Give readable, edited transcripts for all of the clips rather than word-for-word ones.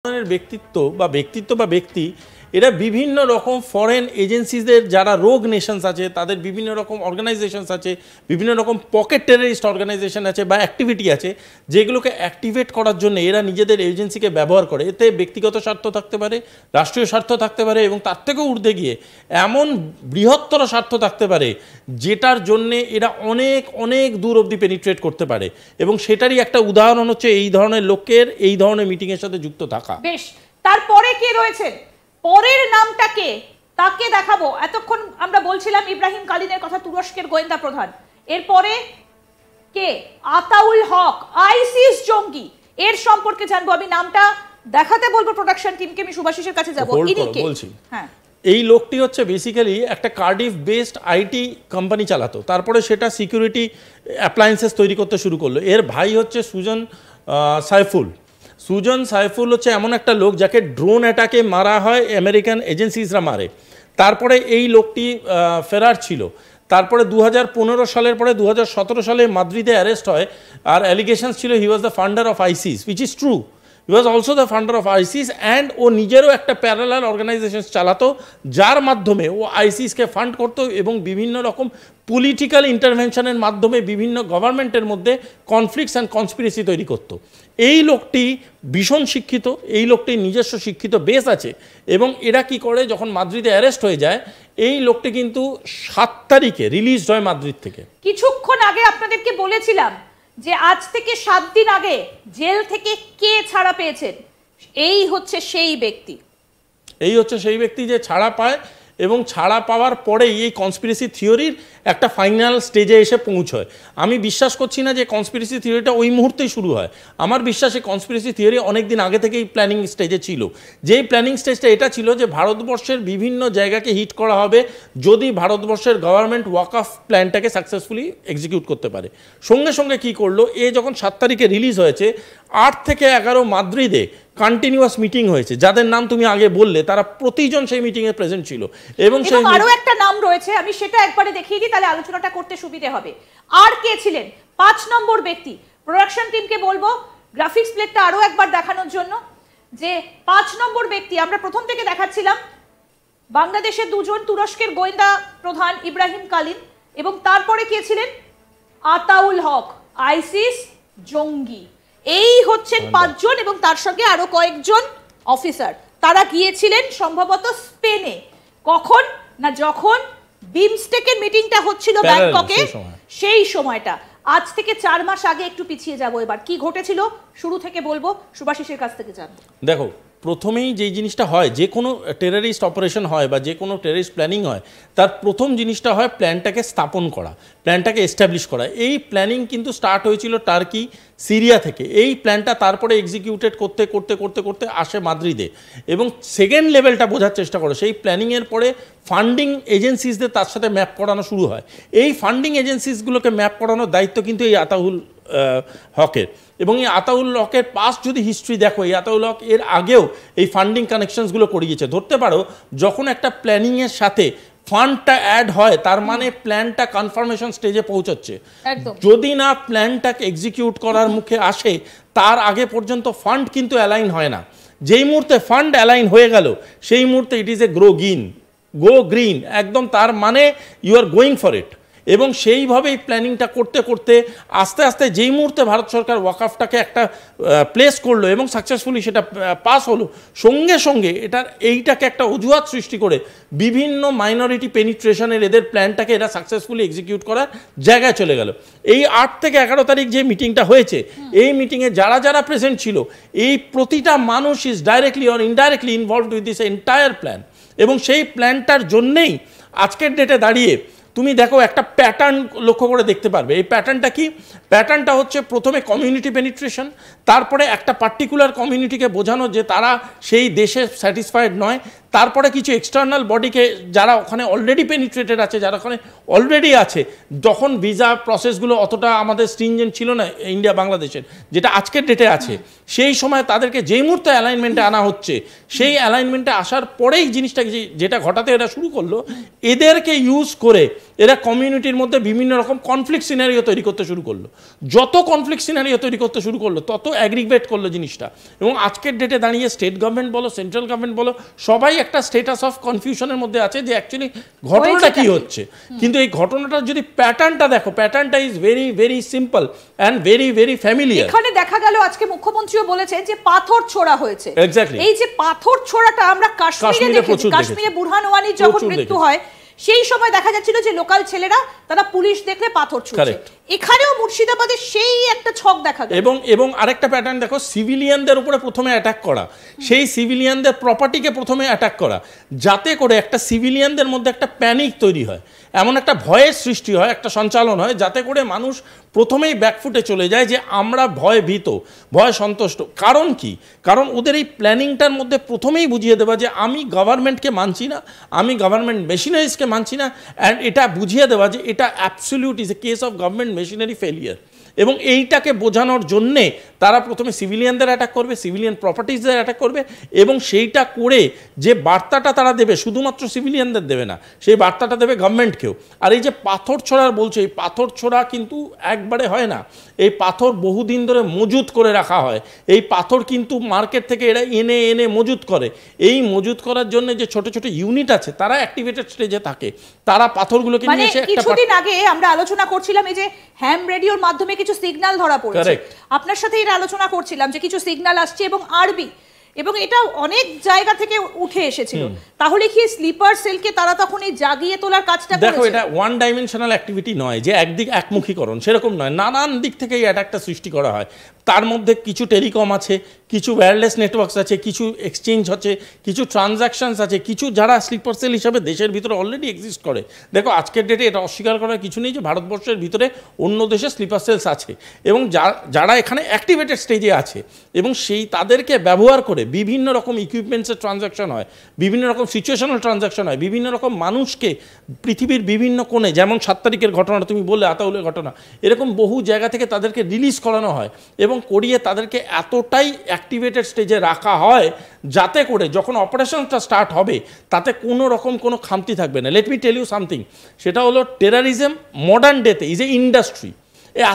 ব্যক্তিত্ব বা ব্যক্তি এরা বিভিন্ন রকম ফরেন এজেন্সিদের যারা রোগ নেশনস আছে তাদের বিভিন্ন রকম অর্গানাইজেশনস আছে, বিভিন্ন রকম পকেট টেররিস্ট অর্গানাইজেশন আছে বা অ্যাক্টিভিটি আছে যেগুলোকে অ্যাক্টিভেট করার জন্য এরা নিজেদের এজেন্সিকে ব্যবহার করে। এতে ব্যক্তিগত স্বার্থ থাকতে পারে, রাষ্ট্রীয় স্বার্থ থাকতে পারে এবং তার থেকেও ঊর্ধ্বে গিয়ে এমন বৃহত্তর স্বার্থ থাকতে পারে যেটার জন্যে এরা অনেক অনেক দূর অবধি পেনিট্রেট করতে পারে। এবং সেটারই একটা উদাহরণ হচ্ছে এই ধরনের লোকের এই ধরনের মিটিংয়ের সাথে যুক্ত থাকা। বেশ, তারপরে কে রয়েছেন, পরের নামটা কে, তাকে দেখাবো। এতক্ষণ আমরা বলছিলাম ইব্রাহিম কালিনের কথা, তুরস্কের গোয়েন্দা প্রধান। এরপরে কে? আতাউল হক, আইসিস জঙ্গি। এর সম্পর্কে জানবো। আমি নামটা দেখাতে বলবো প্রোডাকশন টিমকে। আমি সুভাষিসের কাছে যাবো। ইনি কে? হ্যাঁ, এই লোকটি হচ্ছে বেসিক্যালি একটা কার্ডিফ বেসড আইটি কোম্পানি চালাতো, তারপরে সেটা সিকিউরিটি অ্যাপ্লায়েন্সেস তৈরি করতে শুরু করলো। এর ভাই হচ্ছে সুজন সাইফুল হচ্ছে এমন একটা লোক যাকে ড্রোন অ্যাটাকে মারা হয়, আমেরিকান এজেন্সিসরা মারে। তারপরে এই লোকটি ফেরার ছিল। তারপরে 2015 সালের পরে 2017 সালে মাদ্রিদে অ্যারেস্ট হয়। আর অ্যালিগেশনস ছিল he was the funder of ISIS, which is true. He was also the funder of ISIS and ও নিজেরও একটা প্যারালাল অর্গানাইজেশন চালাতো যার মাধ্যমে ও আইসিসকে ফান্ড করতো এবং বিভিন্ন রকম পলিটিক্যাল ইন্টারভেনশনের মাধ্যমে বিভিন্ন গভর্নমেন্টের মধ্যে কনফ্লিক্টস অ্যান্ড কনস্পিরেসি তৈরি করতো। এই লোকটি ভীষণ শিক্ষিত, এই লোকটির নিজস্ব শিক্ষিত বেস আছে। এবং এরা কি করে, যখন মাদ্রিদে অ্যারেস্ট হয়ে যায়, এই লোকটি কিন্তু 7 তারিখে রিলিজ হয় মাদ্রিদ থেকে। কিছুক্ষণ আগে আপনাদেরকে বলেছিলাম যে আজ থেকে 7 দিন আগে জেল থেকে কে ছাড়া পেয়েছেন। এই হচ্ছে সেই ব্যক্তি যে ছাড়া পায় এবং ছাড়া পাওয়ার পরেই এই কনস্পিরেসি থিওরির একটা ফাইনাল স্টেজে এসে পৌঁছয়। আমি বিশ্বাস করছি না যে কনস্পিরেসি থিওরিটা ওই মুহূর্তেই শুরু হয়। আমার বিশ্বাস এই কনস্পিরেসি থিওরি অনেক দিন আগে থেকেই প্ল্যানিং স্টেজে ছিল। যেই প্ল্যানিং স্টেজটা এটা ছিল যে ভারতবর্ষের বিভিন্ন জায়গাকে হিট করা হবে যদি ভারতবর্ষের গভর্নমেন্ট ওয়াকফ প্ল্যানটাকে সাকসেসফুলি এক্সিকিউট করতে পারে। সঙ্গে সঙ্গে কি করলো, এ যখন 7 তারিখে রিলিজ হয়েছে, 8 থেকে 11 মাদ্রিদে কন্টিনিউয়াস মিটিং হয়েছে। যাদের নাম তুমি আগে বললে তারা প্রতিজন সেই মিটিংয়ে প্রেজেন্ট ছিল। এবং আরো একটা নাম রয়েছে, আমি সেটা একবারে দেখিয়ে দিই, তাহলে আলোচনাটা করতে সুবিধে হবে। আর কে ছিলেন 5 নম্বর ব্যক্তি? প্রোডাকশন টিমকে বলবো গ্রাফিক্স প্লেটটা আরো একবার দেখানোর জন্য, যে 5 নম্বর ব্যক্তি আমরা প্রথম থেকে দেখাচ্ছিলাম। বাংলাদেশের 2 জন, তুরস্কের গোয়েন্দা প্রধান ইব্রাহিম কালিন, এবং তারপরে কে ছিলেন? আতাউল হক, আইসিস জঙ্গি। এই হচ্ছেন 5 জন এবং তার সঙ্গে আরো কয়েকজন অফিসার। তারা গিয়েছিলেন সম্ভবত স্পেনে। কখন না, যখন বিমস্টেকের মিটিংটা হচ্ছিল ব্যাংককে, সেই সময়টা। আজ থেকে 4 মাস আগে। একটু পিছিয়ে যাব এবার। কি ঘটেছিল শুরু থেকে বলবো, সুভাষিসের কাছ থেকে জানবো। দেখো, প্রথমেই যেই জিনিসটা হয়, যে কোনো টেররিস্ট অপারেশন হয় বা যে কোনো টেররিস্ট প্ল্যানিং হয়, তার প্রথম জিনিসটা হয় প্ল্যানটাকে স্থাপন করা, প্ল্যানটাকে এস্টাবলিশ করা। এই প্ল্যানিং কিন্তু স্টার্ট হয়েছিল টার্কি, সিরিয়া থেকে। এই প্ল্যানটা তারপরে এক্সিকিউটেড করতে করতে করতে করতে আসে মাদ্রিদে। এবং সেকেন্ড লেভেলটা বোঝার চেষ্টা করো, সেই প্ল্যানিংয়ের পরে ফান্ডিং এজেন্সিসদের তার সাথে ম্যাপ করানো শুরু হয়। এই ফান্ডিং এজেন্সিসগুলোকে ম্যাপ করানোর দায়িত্ব কিন্তু এই আতাউল হকের। এবং এই আতাউল হকের পাস্ট যদি হিস্ট্রি দেখো, এই আতাউল হক এর আগেও এই ফান্ডিং কানেকশনসগুলো করিয়েছে। ধরতে পারো যখন একটা প্ল্যানিংয়ের সাথে ফান্ডটা অ্যাড হয়, তার মানে প্ল্যানটা কনফার্মেশন স্টেজে পৌঁছচ্ছে। যদি না প্ল্যানটাকে এক্সিকিউট করার মুখে আসে, তার আগে পর্যন্ত ফান্ড কিন্তু অ্যালাইন হয় না। যেই মুহূর্তে ফান্ড অ্যালাইন হয়ে গেল, সেই মুহূর্তে it is a go green একদম। তার মানে you are going for it. এবং সেইভাবেই প্ল্যানিংটা করতে করতে আস্তে আস্তে যেই মুহূর্তে ভারত সরকার ওয়াকফটাকে একটা প্লেস করলো এবং সাকসেসফুলি সেটা পাস হলো, সঙ্গে সঙ্গে এইটাকে একটা অজুহাত সৃষ্টি করে বিভিন্ন মাইনরিটি পেনিট্রেশনের এদের প্ল্যানটাকে এরা সাকসেসফুলি এক্সিকিউট করার জায়গায় চলে গেল। এই 8 থেকে 11 তারিখ যে মিটিংটা হয়েছে, এই মিটিংয়ে যারা যারা প্রেজেন্ট ছিল, এই প্রতিটা মানুষ is directly or indirectly involved with this entire plan. এবং সেই প্ল্যানটার জন্যেই আজকের ডেটে দাঁড়িয়ে তুমি দেখো একটা প্যাটার্ন লক্ষ্য করে দেখতে পারবে। এই প্যাটার্নটা কি? প্যাটার্নটা হচ্ছে প্রথমে কমিউনিটি পেনিট্রেশন, তারপরে একটা পার্টিকুলার কমিউনিটিকে বোঝানো যে তারা সেই দেশে স্যাটিসফাইড নয়, তারপরে কিছু এক্সটার্নাল বডিকে যারা ওখানে অলরেডি পেনিট্রেটেড আছে, যারা ওখানে অলরেডি আছে, যখন ভিসা প্রসেসগুলো অতটা আমাদের স্ট্রিনজেন্ট ছিল না ইন্ডিয়া বাংলাদেশের, যেটা আজকের ডেটে আছে, সেই সময় তাদেরকে যেই মুহূর্তে অ্যালাইনমেন্টে আনা হচ্ছে, সেই অ্যালাইনমেন্টে আসার পরেই জিনিসটা যেটা ঘটাতে এরা শুরু করলো, এদেরকে ইউজ করে এরা কমিউনিটির মধ্যে বিভিন্ন রকম কনফ্লিক্ট সিনারিও তৈরি করতে শুরু করলো। যত কনফ্লিক্ট সিনারিও তৈরি করতে শুরু করলো তত অ্যাগ্রিগেট করলো জিনিসটা। এবং আজকের ডেটে দাঁড়িয়ে স্টেট গভর্নমেন্ট বলো, সেন্ট্রাল গভর্নমেন্ট বলো, সবাই একটা স্টেটাস অফ কনফিউশনের মধ্যে আছে যে অ্যাকচুয়ালি ঘটনাটা কি হচ্ছে। কিন্তু এই ঘটনাটার যদি প্যাটার্নটা দেখো, প্যাটার্নটা is very very simple and very very familiar. এখানে দেখা গেল আজকে মুখ্যমন্ত্রীও বলেছেন যে পাথর ছোড়া হয়েছে। এক্স্যাক্টলি। এই যে পাথর ছোড়াটা আমরা কাশ্মীরে দেখেছি, কাশ্মীরে বুরহান ওয়ানির যখন মৃত্যু হয় সেই সময় দেখা যাচ্ছিল যে লোকাল ছেলেরা তারা পুলিশ দেখলে পাথর ছুঁড়ছে। এখানেও মুর্শিদাবাদে সেই একটা ছক দেখা গেল। এবং আরেকটা প্যাটার্ন দেখো, সিভিলিয়ানদের উপরে প্রথমে অ্যাটাক করা, সেই সিভিলিয়ানদের প্রপার্টিকে প্রথমে অ্যাটাক করা, যাতে করে একটা সিভিলিয়ানদের মধ্যে একটা প্যানিক তৈরি হয়, এমন একটা ভয়ের সৃষ্টি হয়, একটা সঞ্চালন হয়, যাতে করে মানুষ প্রথমেই ব্যাকফুটে চলে যায় যে আমরা ভয় ভীত, ভয় সন্তুষ্ট। কারণ কি? কারণ ওদের এই প্ল্যানিংটার মধ্যে প্রথমেই বুঝিয়ে দেওয়া যে আমি গভর্নমেন্টকে মানছি না, আমি গভর্নমেন্ট মেশিনারিজকে মানছি না, অ্যান্ড এটা বুঝিয়ে দেওয়া যে এটা absolute is a case of government machinery failure. এবং এইটাকে বোঝানোর জন্যে তারা প্রথমে সিভিলিয়ানদের অ্যাটাক করবে, সিভিলিয়ান প্রপার্টিজদের অ্যাটাক করবে, এবং সেইটা করে যে বার্তাটা তারা দেবে শুধুমাত্র সিভিলিয়ানদের দেবে না, সেই বার্তাটা দেবে গভর্নমেন্টকেও। আর এই যে পাথর ছোড়ার বলছে, এই পাথর ছোড়া কিন্তু একবারে হয় না, এই পাথর বহুদিন ধরে মজুত করে রাখা হয়। এই পাথর কিন্তু মার্কেট থেকে এরা এনে এনে মজুত করে। এই মজুত করার জন্য যে ছোট ছোট ইউনিট আছে তারা অ্যাক্টিভেটেড স্টেজে থাকে, তারা পাথরগুলোকে নিয়ে এসে একটা কিছুদিন আগে আমরা আলোচনা করছিলাম এই যে হ্যাম রেডিওর মাধ্যমে কিছু সিগন্যাল ধরা পড়েছে, আপনার সাথে এটা আলোচনা করছিলাম যে কিছু সিগন্যাল আসছে এবং আরবি, এবং এটা অনেক জায়গা থেকে উঠে এসেছিল। তাহলে কি স্লিপার সেলকে তারা তখন এই জাগিয়ে তোলার কাজটা করেছে? দেখো, এটা ওয়ান ডাইমেনশনাল অ্যাক্টিভিটি নয় যে একদিক একমুখীকরণ, সেরকম নয়, নানান দিক থেকে এই অ্যাটাকটা সৃষ্টি করা হয়। তার মধ্যে কিছু টেলিকম আছে, কিছু ওয়্যারলেস নেটওয়ার্কস আছে, কিছু এক্সচেঞ্জ আছে, কিছু ট্রানজ্যাকশনস আছে, কিছু যারা স্লিপার সেল হিসাবে দেশের ভিতরে অলরেডি এক্সিস্ট করে। দেখো, আজকের ডেটে এটা অস্বীকার করার কিছু নেই যে ভারতবর্ষের ভিতরে অন্য দেশে স্লিপার সেলস আছে, এবং যারা এখানে অ্যাক্টিভেটেড স্টেজে আছে, এবং সেই তাদেরকে ব্যবহার করে বিভিন্ন রকম ইকুইপমেন্টসের ট্রানজ্যাকশন হয়, বিভিন্ন রকম সিচুয়েশনাল ট্রানজ্যাকশন হয়, বিভিন্ন রকম মানুষকে পৃথিবীর বিভিন্ন কোণে, যেমন 7 তারিখের ঘটনা তুমি বললে, আতাউলের ঘটনা, এরকম বহু জায়গা থেকে তাদেরকে রিলিজ করানো হয় এবং করিয়ে তাদেরকে এতটাই অ্যাক্টিভেটেড স্টেজে রাখা হয় যাতে করে যখন অপারেশনটা স্টার্ট হবে তাতে কোনো রকম কোনো খামতি থাকবে না। Let me tell you something, সেটা হলো টেরারিজম মডার্ন ডেতে ইজ এ ইন্ডাস্ট্রি।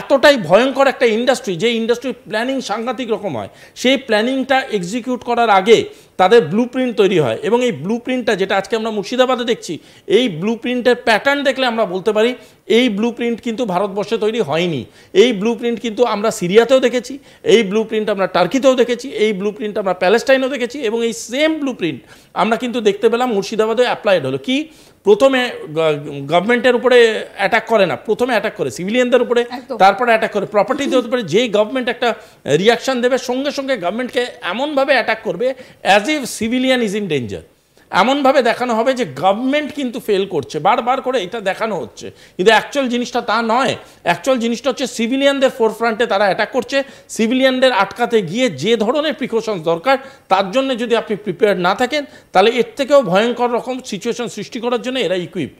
এতটাই ভয়ঙ্কর একটা ইন্ডাস্ট্রি, যে ইন্ডাস্ট্রির প্ল্যানিং সাংঘাতিক রকম হয়। সেই প্ল্যানিংটা এক্সিকিউট করার আগে তাদের ব্লু প্রিন্ট তৈরি হয়, এবং এই ব্লু প্রিন্টটা যেটা আজকে আমরা মুর্শিদাবাদে দেখছি, এই ব্লু প্রিন্টের প্যাটার্ন দেখলে আমরা বলতে পারি এই ব্লু প্রিন্ট কিন্তু ভারতবর্ষে তৈরি হয়নি। এই ব্লু প্রিন্ট কিন্তু আমরা সিরিয়াতেও দেখেছি, এই ব্লু প্রিন্ট আমরা টার্কিতেও দেখেছি, এই ব্লু প্রিন্ট আমরা প্যালেস্টাইনেও দেখেছি, এবং এই সেম ব্লু প্রিন্ট আমরা কিন্তু দেখতে পেলাম মুর্শিদাবাদে অ্যাপ্লাইড হলো। কি? প্রথমে গভর্নমেন্টের উপরে অ্যাটাক করে না, প্রথমে অ্যাটাক করে সিভিলিয়ানদের উপরে, তারপরে অ্যাটাক করে প্রপার্টিদের উপরে। যেই গভর্নমেন্ট একটা রিয়াকশন দেবে, সঙ্গে সঙ্গে গভর্নমেন্টকে এমনভাবে অ্যাটাক করবে as if civilian is in danger. এমনভাবে দেখানো হবে যে গভর্নমেন্ট কিন্তু ফেল করছে, বারবার করে এটা দেখানো হচ্ছে, কিন্তু অ্যাকচুয়াল জিনিসটা তা নয়। অ্যাকচুয়াল জিনিসটা হচ্ছে সিভিলিয়ানদের ফোরফ্রন্টে তারা অ্যাটাক করছে। সিভিলিয়ানদের আটকাতে গিয়ে যে ধরনের প্রিকশনস দরকার তার জন্য যদি আপনি প্রিপেয়ার্ড না থাকেন, তাহলে এর থেকেও ভয়ঙ্কর রকম সিচুয়েশন সৃষ্টি করার জন্য এরা ইকুইপড।